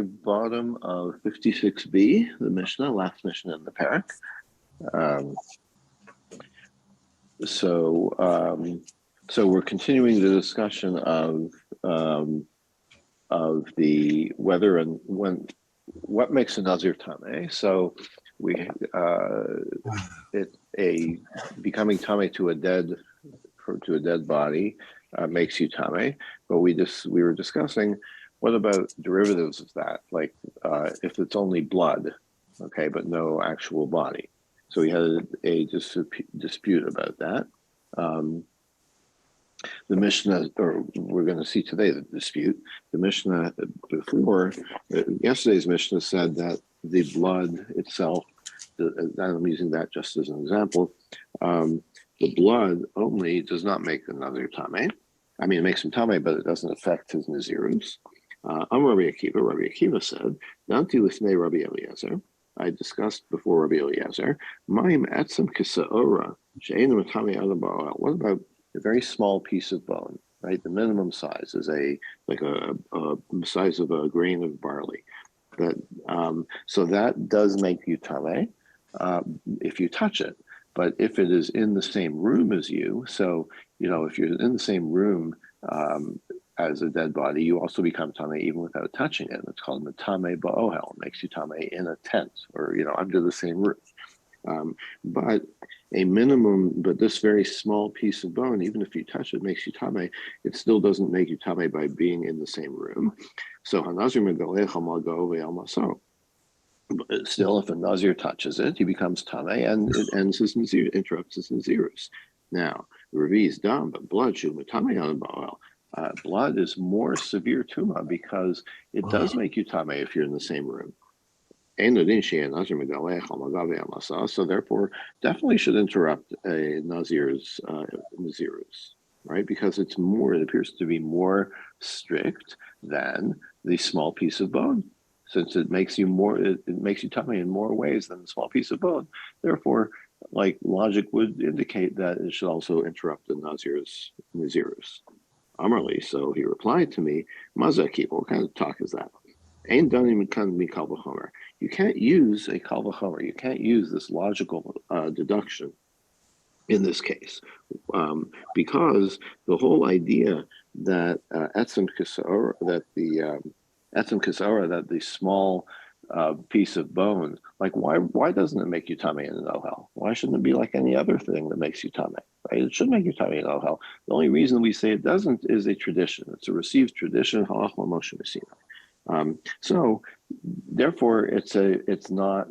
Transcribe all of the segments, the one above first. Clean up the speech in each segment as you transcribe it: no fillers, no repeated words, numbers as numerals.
Bottom of 56b, the Mishnah, last Mishnah in the parak. So we're continuing the discussion of the whether and when, what makes a Nazir Tameh. So we becoming Tameh to a dead body makes you Tameh, but we were discussing what about derivatives of that, like if it's only blood, okay, but no actual body. So we had a dispute about that. The Mishnah, or we're going to see today the dispute. The Mishnah before, yesterday's Mishnah said that the blood itself, I'm using that just as an example, the blood only does not make another Tameh. I mean, it makes him Tameh, but it doesn't affect his Nazirus. Rabbi Akiva said, Danti lifnei Rabbi Eliezer. I discussed before Rabbi Eliezer, Ma'im etzem kisa'ora, she'enu matame adam ba'al. What about a very small piece of bone, right? The minimum size is a size of a grain of barley. So that does make you Tameh if you touch it. But if it is in the same room as you, so, if you're in the same room as a dead body, you also become Tameh even without touching it. It's called Matame Ba'ohel. It makes you Tameh in a tent or, under the same roof. But this very small piece of bone, even if you touch it, makes you Tameh, it still doesn't make you Tameh by being in the same room. So Hanazir Megalecha Malgo Ve'al Maso. Still, if a Nazir touches it, he becomes Tameh and it ends his Nazir, interrupts his Nazirus. Now, Revi is done, but blood should be Tameh on Ba'ohel. Blood is more severe tuma because it does make you Tameh if you're in the same room. So therefore, definitely should interrupt a Nazir's Nazirus, right? Because it appears to be more strict than the small piece of bone, since it makes you Tameh in more ways than the small piece of bone. Therefore, like logic would indicate that it should also interrupt the Nazir's Nazirus. Amarli, so he replied to me, Mazaki, what kind of talk is that? Ain't done even can be kal v'chomer. You can't use a kal v'chomer. You can't use this logical deduction in this case, because the whole idea that etzem kisora, that the small piece of bone, like why doesn't it make you Tameh in an ohel? Why shouldn't it be like any other thing that makes you Tameh? Right? It should make you Tameh in an ohel. The only reason we say it doesn't is a tradition. It's a received tradition. Halach Moshe Messina. So therefore, it's not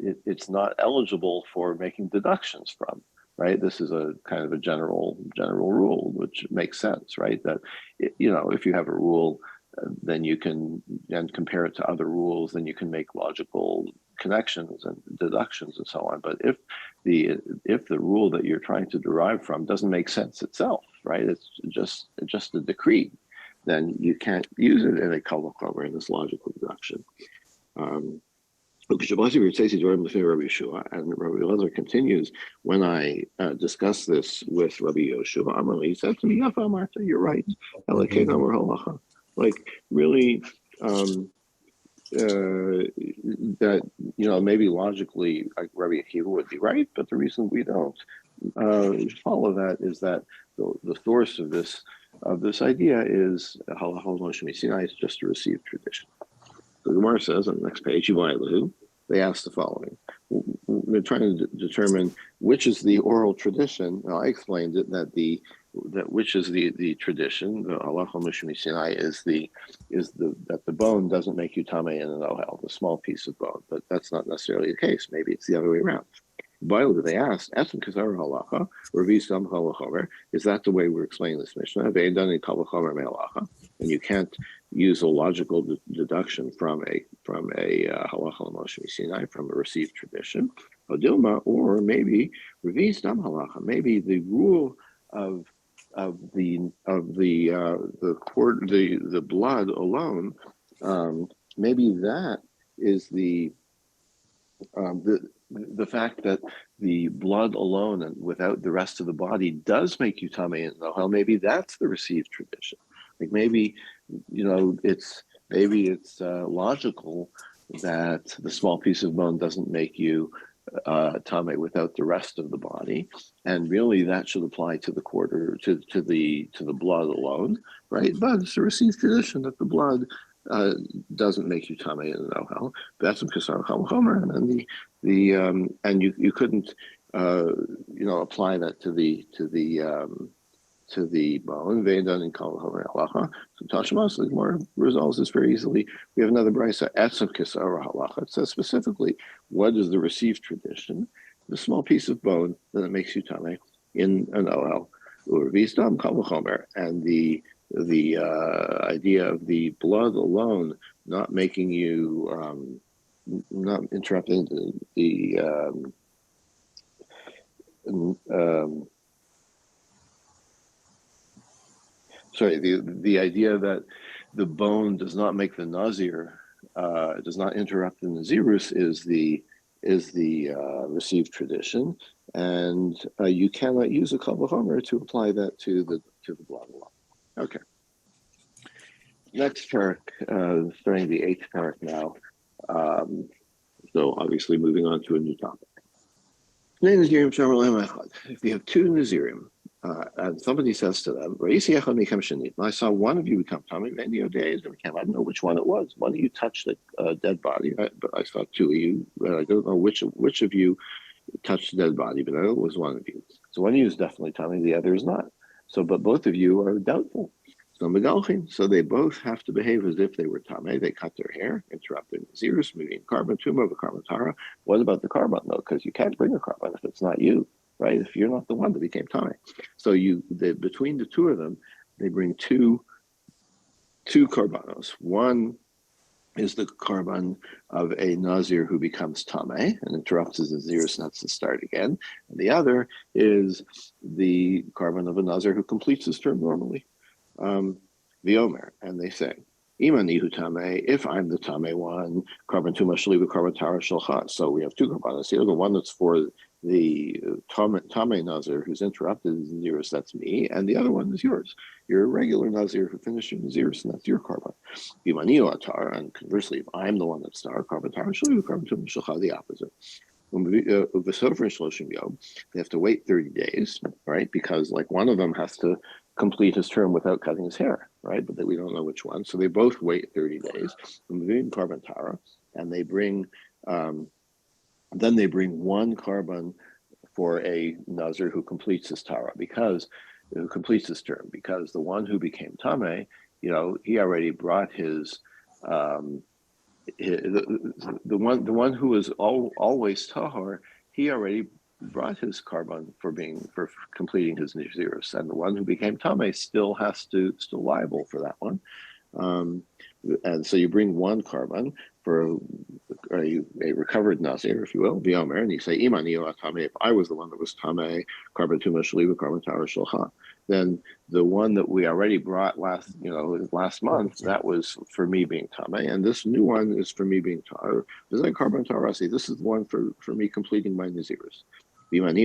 eligible for making deductions from. Right? This is a kind of a general rule, which makes sense, right? That if you have a rule, then you can compare it to other rules, then you can make logical connections and deductions and so on. But if the rule that you're trying to derive from doesn't make sense itself, right? It's just a decree, then you can't use it in a kal v'chomer, in this logical deduction. And Rabbi Eliezer continues, when I discuss this with Rabbi Yoshua, he said to me, Yafa Marta, you're right. Like really, that maybe logically, like Rabbi Akiva would be right, but the reason we don't follow that is that the source of this idea is halachos Moshe Sinai. It's just a received tradition. So the Gemara says on the next page, they ask the following: they're trying to determine which is the oral tradition. Now, I explained it that which is the tradition. The halachos Moshe Sinai is that the bone doesn't make you Tameh in an ohel, the small piece of bone, but that's not necessarily the case. Maybe it's the other way around. They asked, is that the way we're explaining this Mishnah? And you can't use a logical deduction from a halacha Moshe Sinai, from a received tradition. Or maybe maybe the rule of the blood alone, maybe that is the fact that the blood alone and without the rest of the body does make you Tameh in ohel. Maybe that's the received tradition. Like maybe it's Maybe it's logical that the small piece of bone doesn't make you tame without the rest of the body, and really that should apply to the quarter to the blood alone, right? But it's a received tradition that the blood doesn't make you tame in an ohel. That's because homer, and then and you couldn't apply that to the bone. Vedan and kol homer halacha. So Tashmas, the Gemara resolves this very easily. We have another brisa, etzem kisara halacha. It says specifically what is the received tradition, the small piece of bone that it makes you tame in an ohel. Urvisdam kol homer, and the idea of the blood alone not making you not interrupting the idea that the bone does not make the Nazir, does not interrupt the Nazirus is the received tradition, and you cannot use a kal v'chomer to apply that to the blood alone. Okay. Next parak, starting the 8th parak now. So obviously moving on to a new topic. If you have two Nazirim, and somebody says to them, I saw one of you become tummy, many days, I don't know which one it was. One of you touched a dead body, but I saw two of you. I don't know which of you touched a dead body, but I know it was one of you. So one of you is definitely tummy, the other is not. So, but both of you are doubtful. So they both have to behave as if they were tame. They cut their hair, interrupting Nazirus, moving carbon tumor, the carbon tara. What about the carbon though? Because you can't bring a carbon if it's not you, right? If you're not the one that became tame. So between the two of them, they bring two carbonos. One is the carbon of a Nazir who becomes tame and interrupts his Nazirus and has to start again. And the other is the carbon of a Nazir who completes his term normally. The Omer, and they say, Imanihu Tame, if I'm the Tame one, carbon tuma shaliva, carbon tara shalcha. So we have two carbonos here. The one that's for the Tame Nazir who's interrupted his Nazirus, that's me, and the other one is yours. You're a regular Nazir who finished your Nazirus, and that's your carbon. Imanihu atar, and conversely, if I'm the one that's star, carbon tara shaliva, carbon tuma shalcha, the opposite. They have to wait 30 days, right? Because like one of them has to complete his term without cutting his hair, right? But we don't know which one. So they both wait 30 days. Carbon tara, and they bring then they bring one carbon for a Nazir who completes his tara, who completes his term, because the one who became tame, he already brought his the one who was always tahar, he already brought his carbon for completing his Nazirus, and the one who became tame still liable for that one. And so you bring one carbon for a recovered Nazir, if you will, V'yomer, and you say, Imani o tame, if I was the one that was tame, carbon tuma shaliva, carbon tara shalcha, then the one that we already brought last month, that was for me being tame, and this new one is for me being tara. Is that carbon tarasi? This is the one for me completing my Nazirus. But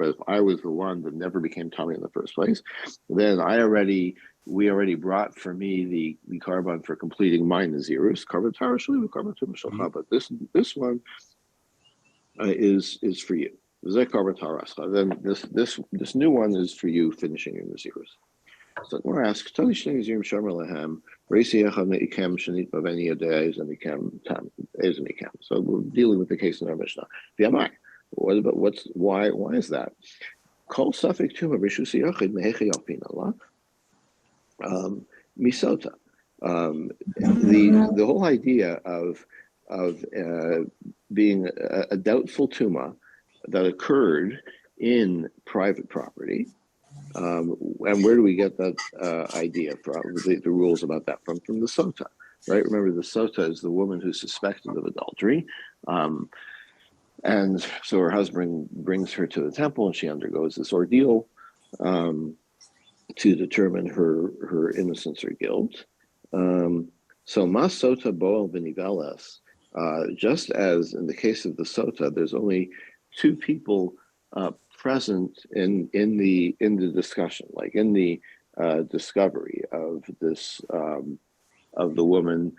if I was the one that never became tame in the first place, then we already brought for me the carbon for completing my Nazirus, carbon tara shaliva, carbon tuma shalcha. But this one is for you. Then this new one is for you finishing your Nazirus. So we're asked, so we're dealing with the case in our Mishnah. Why is that? Misota. The whole idea of being a doubtful tuma that occurred in private property. And where do we get that idea from? The rules about that from the sota, right? Remember, the sota is the woman who's suspected of adultery, and so her husband brings her to the temple, and she undergoes this ordeal to determine her innocence or guilt. So mas sota boel b'niveles, just as in the case of the sota, there's only two people present in the discussion, like in the discovery of this of the woman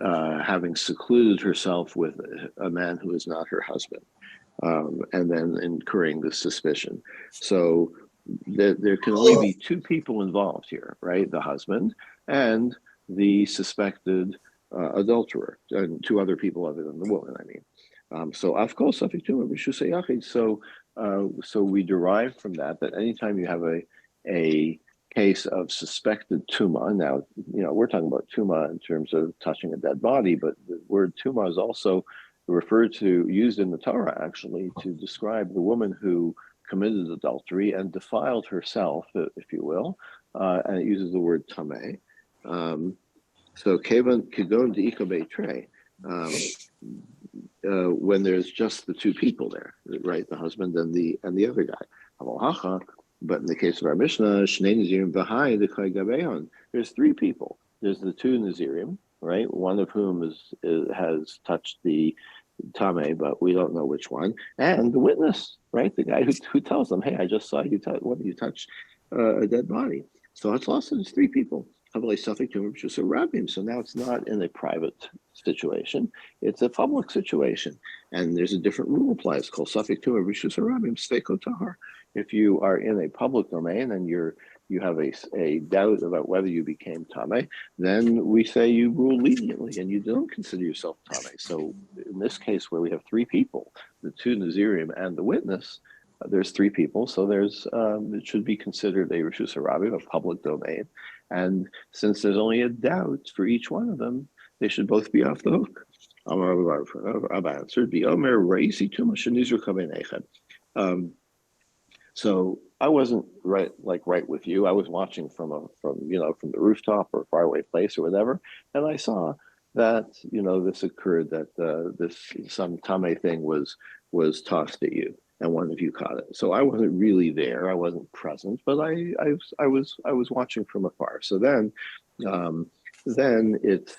having secluded herself with a man who is not her husband, and then incurring this suspicion. So there can only be two people involved here, right? The husband and the suspected adulterer, and two other people other than the woman, I mean. So afkol safek tuma b'shusay yachid. So we derive from that anytime you have a case of suspected tuma. Now, we're talking about tuma in terms of touching a dead body, but the word tuma is also used in the Torah actually to describe the woman who committed adultery and defiled herself, if you will, and it uses the word tameh. So kevan kigon deiko beitrei, when there's just the two people there, right, the husband and the other guy. But in the case of our Mishnah, Shnei Nazirim v'hai d'chai gabeon, there's three people. There's the two Nazirim, right? One of whom has touched the Tame, but we don't know which one. And the witness, right? The guy who tells them, hey, I just saw you touch a dead body. So it's also there's three people. So now it's not in a private situation, it's a public situation. And there's a different rule applies called Safek Tumah Rishus Harabim Sveko Tahar. If you are in a public domain and you have a doubt about whether you became Tame, then we say you rule leniently and you don't consider yourself Tame. So in this case where we have three people, the two Nazirim and the witness, there's three people, so there's it should be considered a Rishus Harabim, a public domain. And since there's only a doubt for each one of them, they should both be off the hook. Abba answered, so I wasn't right with you. I was watching from the rooftop or a faraway place or whatever, and I saw that this occurred, that some tame thing was tossed at you, and one of you caught it. So I wasn't really there. I wasn't present, but I was watching from afar. So then it's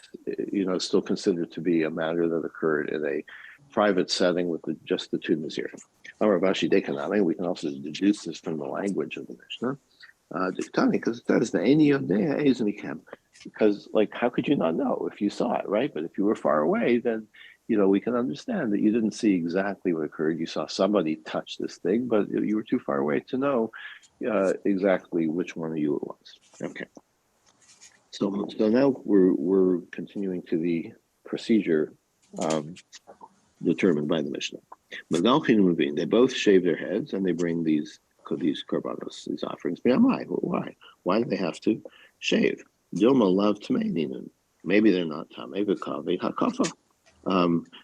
still considered to be a matter that occurred in a private setting with just the two Nazirim. We can also deduce this from the language of the Mishnah, because it says the because how could you not know if you saw it, right? But if you were far away, then we can understand that you didn't see exactly what occurred. You saw somebody touch this thing, but you were too far away to know exactly which one of you it was. Okay. So now we're continuing to the procedure determined by the Mishnah. They both shave their heads and they bring these korbanos, these offerings. Why? Why do they have to shave? Maybe they're not tameh.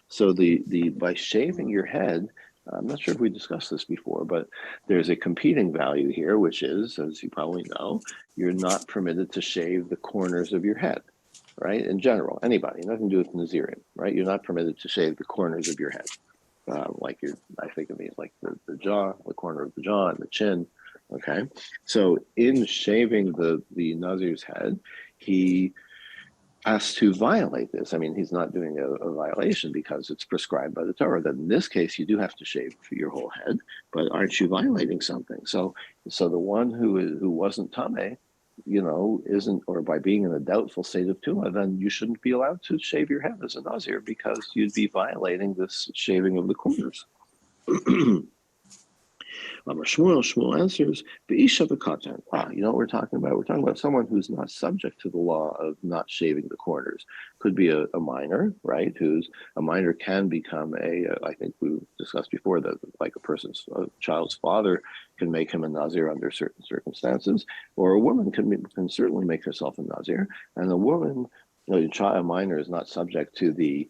So the by shaving your head, I'm not sure if we discussed this before, but there's a competing value here, which is, as you probably know, you're not permitted to shave the corners of your head, right? In general, anybody, nothing to do with Nazirim, right? You're not permitted to shave the corners of your head. I think of these like the jaw, the corner of the jaw and the chin, okay? So in shaving the Nazir's head, he has to violate this. I mean, he's not doing a violation because it's prescribed by the Torah. That in this case, you do have to shave your whole head, but aren't you violating something? So the one who wasn't tameh, isn't, or by being in a doubtful state of tumah, then you shouldn't be allowed to shave your head as a Nazir because you'd be violating this shaving of the corners. Shmuel answers, you know what we're talking about? We're talking about someone who's not subject to the law of not shaving the corners. Could be a minor, right? A minor can become I think we discussed before that like a child's father can make him a Nazir under certain circumstances, or a woman can certainly make herself a Nazir, and a woman, a minor is not subject to the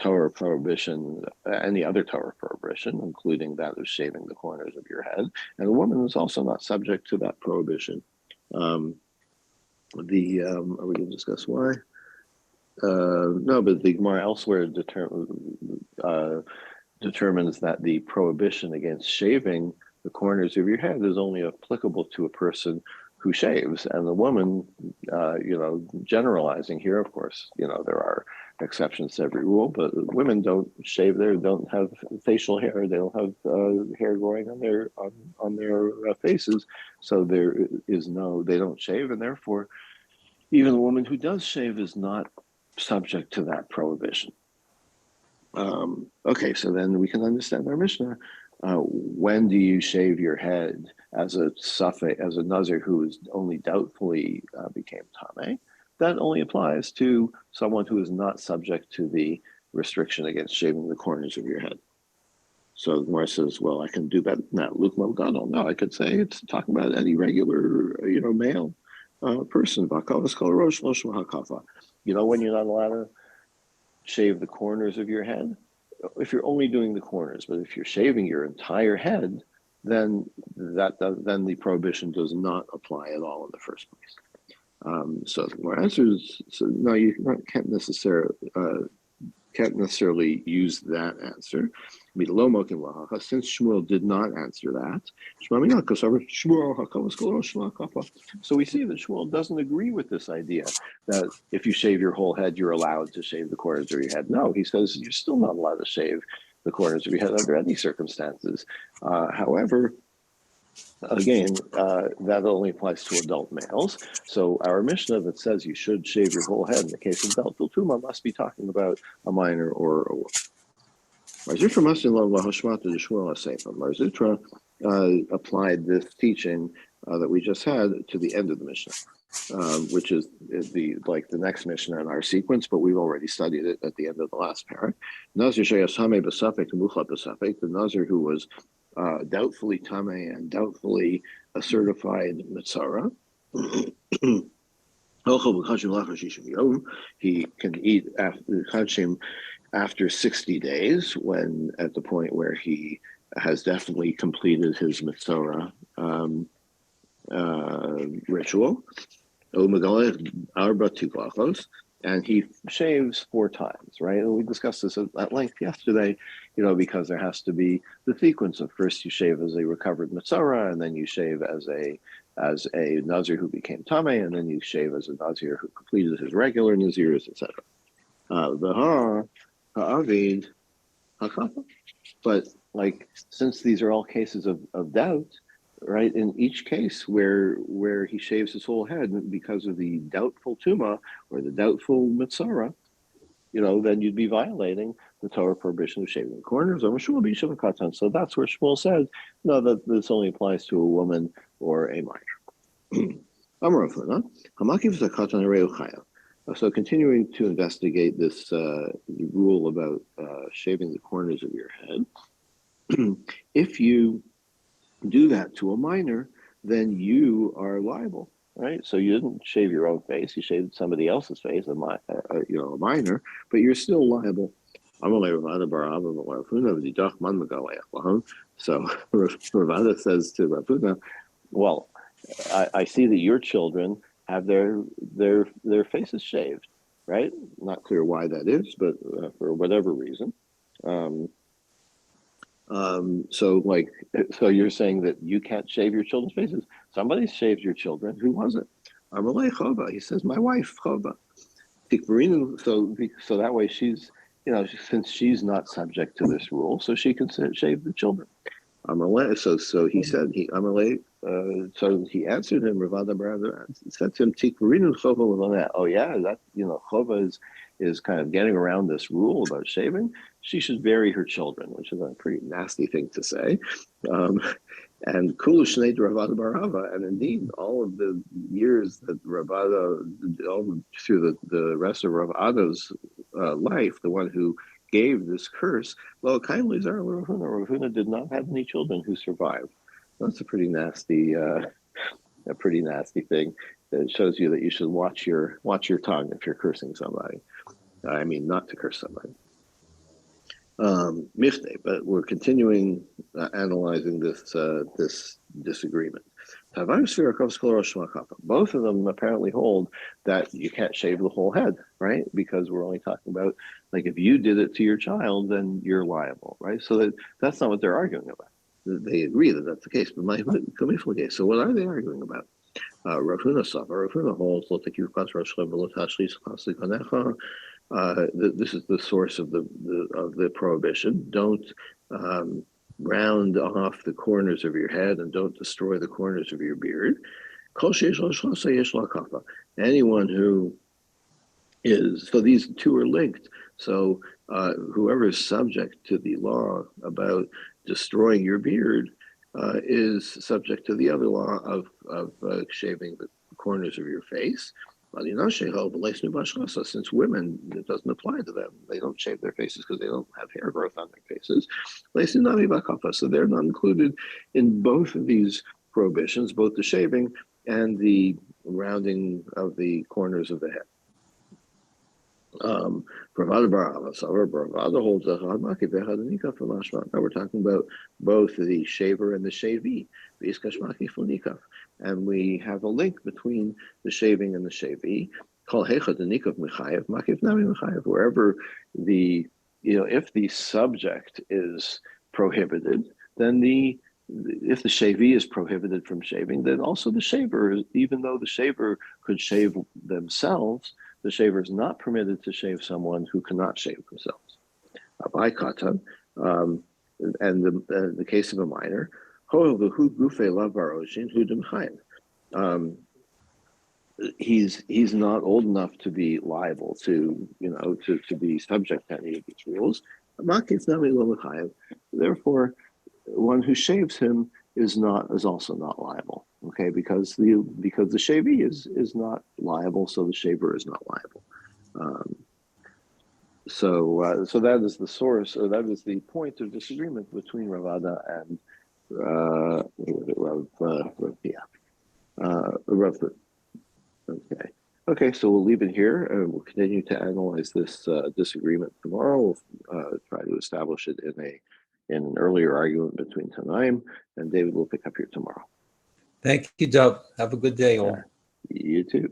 Torah prohibition, any other Torah prohibition, including that of shaving the corners of your head. And a woman is also not subject to that prohibition. Are we going to discuss why? No, but the Gemara elsewhere determines that the prohibition against shaving the corners of your head is only applicable to a person who shaves. And the woman, generalizing here, of course, there are exceptions to every rule, but women don't shave don't have facial hair, they don't have hair growing on their faces, so they don't shave, and therefore even a woman who does shave is not subject to that prohibition. Okay, so then we can understand our Mishnah. When do you shave your head as a Nazir who is only doubtfully became Tameh? That only applies to someone who is not subject to the restriction against shaving the corners of your head. So the Gemara says, well, I can do that now. Luke Malgano. No, I could say it's talking about any regular, male person. You know when you're not allowed to shave the corners of your head? If you're only doing the corners, but if you're shaving your entire head, then then the prohibition does not apply at all in the first place. So the more answers, so no, you can't necessarily use that answer. Since Shmuel did not answer that, so we see that Shmuel doesn't agree with this idea that if you shave your whole head, you're allowed to shave the corners of your head. No, he says you're still not allowed to shave the corners of your head under any circumstances. However, again, that only applies to adult males. So our Mishnah that says you should shave your whole head in the case of Del Tuma must be talking about a minor or a woman. Marzitra applied this teaching that we just had to the end of the Mishnah, which is the next Mishnah in our sequence, but we've already studied it at the end of the last parak. Nazir sheyasame b'safek muchlat b'safek, the Nazir who was doubtfully tameh and doubtfully a certified mitzara. He can eat after 60 days, when at the point where he has definitely completed his mitzora ritual. And he shaves 4 times, right? And we discussed this at length yesterday, because there has to be the sequence of first you shave as a recovered mitzora, and then you shave as a Nazir who became Tameh, and then you shave as a Nazir who completed his regular Nazirs, etc. But since these are all cases of doubt, right? In each case where he shaves his whole head because of the doubtful tuma or the doubtful mitzara, then you'd be violating the Torah prohibition of shaving the corners. So that's where Shmuel said, no, that this only applies to a woman or a minor. So continuing to investigate this rule about shaving the corners of your head, if you do that to a minor, then you are liable, right? So you didn't shave your own face; you shaved somebody else's face, a minor, but you're still liable. So Ravada says to Ravuna, "Well, I see that your children have their faces shaved, right? Not clear why that is, but for whatever reason." So you're saying that you can't shave your children's faces? Somebody shaved your children. Who was it? Amalei Chova. He says, my wife Chova. So that way she's, since she's not subject to this rule, so she can shave the children. Amalei. So he said Amalei. So he answered him. Ravada Barada said to him, Tikvarinu Chova. Oh yeah, that Chova is kind of getting around this rule about shaving. She should bury her children, which is a pretty nasty thing to say. And Kulu Shnei Ravada Barava, and indeed, all of the years that Ravada, through the rest of Ravada's life, the one who gave this curse, kindly Ravuna did not have any children who survived. That's a pretty nasty thing. It shows you that you should watch your tongue if you're cursing somebody. I mean, not to curse somebody. But we're continuing analyzing this disagreement. Both of them apparently hold that you can't shave the whole head, right? Because we're only talking about, if you did it to your child, then you're liable, right? So that's not what they're arguing about. They agree that that's the case, but so what are they arguing about? Rav Huna holds, this is the source of the prohibition. Don't round off the corners of your head and don't destroy the corners of your beard. Anyone who is, so these two are linked. So whoever is subject to the law about destroying your beard is subject to the other law of shaving the corners of your face. Since women, it doesn't apply to them. They don't shave their faces because they don't have hair growth on their faces. So they're not included in both of these prohibitions, both the shaving and the rounding of the corners of the head. Pravada holds a now we're talking about both the shaver and the shavee, and we have a link between the shaving and the shavee. Wherever the, if the subject is prohibited, then if the shavee is prohibited from shaving, then also the shaver, even though the shaver could shave themselves, the shaver is not permitted to shave someone who cannot shave themselves. And the case of a minor, he's not old enough to be liable to be subject to any of these rules. Therefore, one who shaves him is also not liable. Okay, because the shavee is not liable, so the shaver is not liable. So that is the source, or that is the point of disagreement between Ravada and Rav. Okay. So we'll leave it here, and we'll continue to analyze this disagreement tomorrow. We'll try to establish it in an earlier argument between Tanaim, and David will pick up here tomorrow. Thank you, Dov. Have a good day, all. You too.